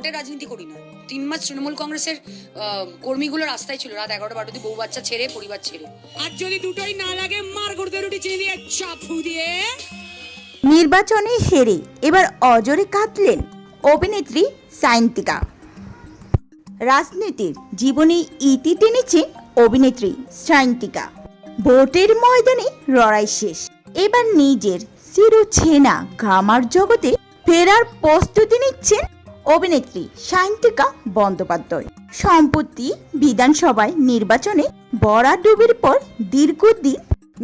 ভোটের রাজনীতি করি না। 3 মাস তৃণমূল কংগ্রেসের কর্মীগুলো রাস্তায় ছিল রাত 11টা-12টা বউ বাচ্চা ছেড়ে, পরিবার ছেড়ে। আর যদি দুটোই না লাগে মার করতে রুটি চিনি দিয়ে চাপু দিয়ে। নির্বাচনে হেরে এবার অজরে কাঁদলেন অভিনেত্রী সায়ন্তিকা। রাজনীতির জীবনে ইতি টেনেছেন অভিনেত্রী সায়ন্তিকা। ভোটের ময়দানে লড়াই শেষ, এবার নিজের চিরচেনা গ্রামার জগতে ফেরার প্রস্তুতি নিচ্ছেন অভিনেত্রী সায়ন্তিকা বন্দ্যোপাধ্যায়। সম্প্রতি বিধানসভায় নির্বাচনে ভরাডুবির পর দীর্ঘদিন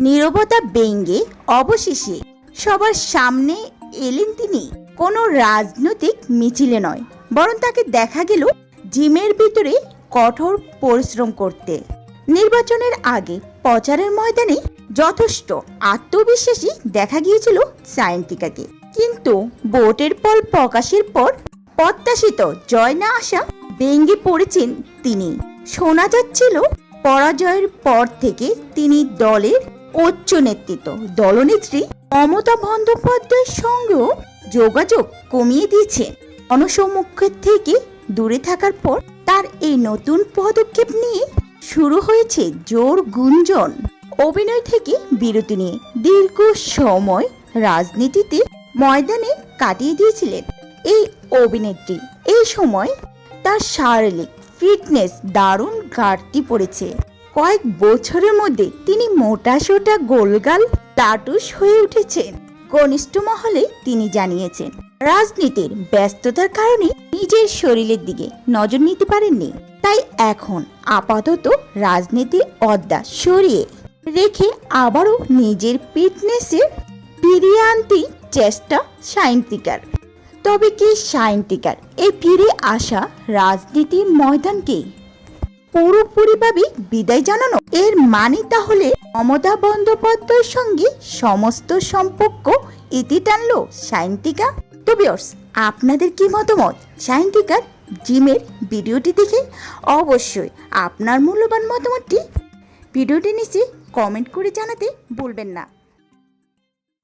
নীরবতা ভেঙে অবশেষে সবার সামনে এলেন তিনি। কোনো রাজনৈতিক মিছিলে নয়, বরং তাকে দেখা গেল জিমের ভিতরে কঠোর পরিশ্রম করতে। নির্বাচনের আগে প্রচারের ময়দানে যথেষ্ট আত্মবিশ্বাসী দেখা গিয়েছিল সায়ন্তিকাকে, কিন্তু ভোটের ফল প্রকাশের পর প্রত্যাশিত জয় না আসা ভেঙে পড়েছেন তিনি। শোনা যাচ্ছিল পরাজয়ের পর থেকে তিনি দলের উচ্চ নেতৃত্ব দলনেত্রী মমতা বন্দ্যোপাধ্যায়ের সঙ্গেও যোগাযোগ কমিয়ে দিয়েছেন। জনসম্মুখের থেকে দূরে থাকার পর তার এই নতুন পদক্ষেপ নিয়ে শুরু হয়েছে জোর গুঞ্জন। অভিনয় থেকে বিরতি নিয়ে দীর্ঘ সময় রাজনীতিতে ময়দানে কাটিয়ে দিয়েছিলেন এই অভিনেত্রী। এই সময় তার শারীরিক ফিটনেস দারুণ ঘাটতি পড়েছে। কয়েক বছরের মধ্যে তিনি মোটাসোটা গোলগাল টাটুস হয়ে উঠেছেন। ঘনিষ্ঠ মহলে তিনি জানিয়েছেন রাজনীতির ব্যস্ততার কারণে নিজের শরীরের দিকে নজর নিতে পারেননি, তাই এখন আপাতত রাজনীতির অদ্দা সরিয়ে রেখে আবারও নিজের ফিটনেসের ফিরিয়ে আনতে চেষ্টা সায়ন্তিকার। তবে কি সায়ন্তিকার এই ফিরে আসা রাজনীতির ময়দানকে পুরোপুরিভাবে বিদায় জানানো? এর মানে তাহলে মমতা বন্দ্যোপাধ্যায়ের সঙ্গে সমস্ত সম্পর্ক ইতি টানলো সায়ন্তিকা? তো ভিউয়ার্স, আপনাদের কি মতামত সায়ন্তিকার জিমের ভিডিওটি দেখে? অবশ্যই আপনার মূল্যবান মতামতটি ভিডিওটি নিচে কমেন্ট করে জানাতে ভুলবেন না।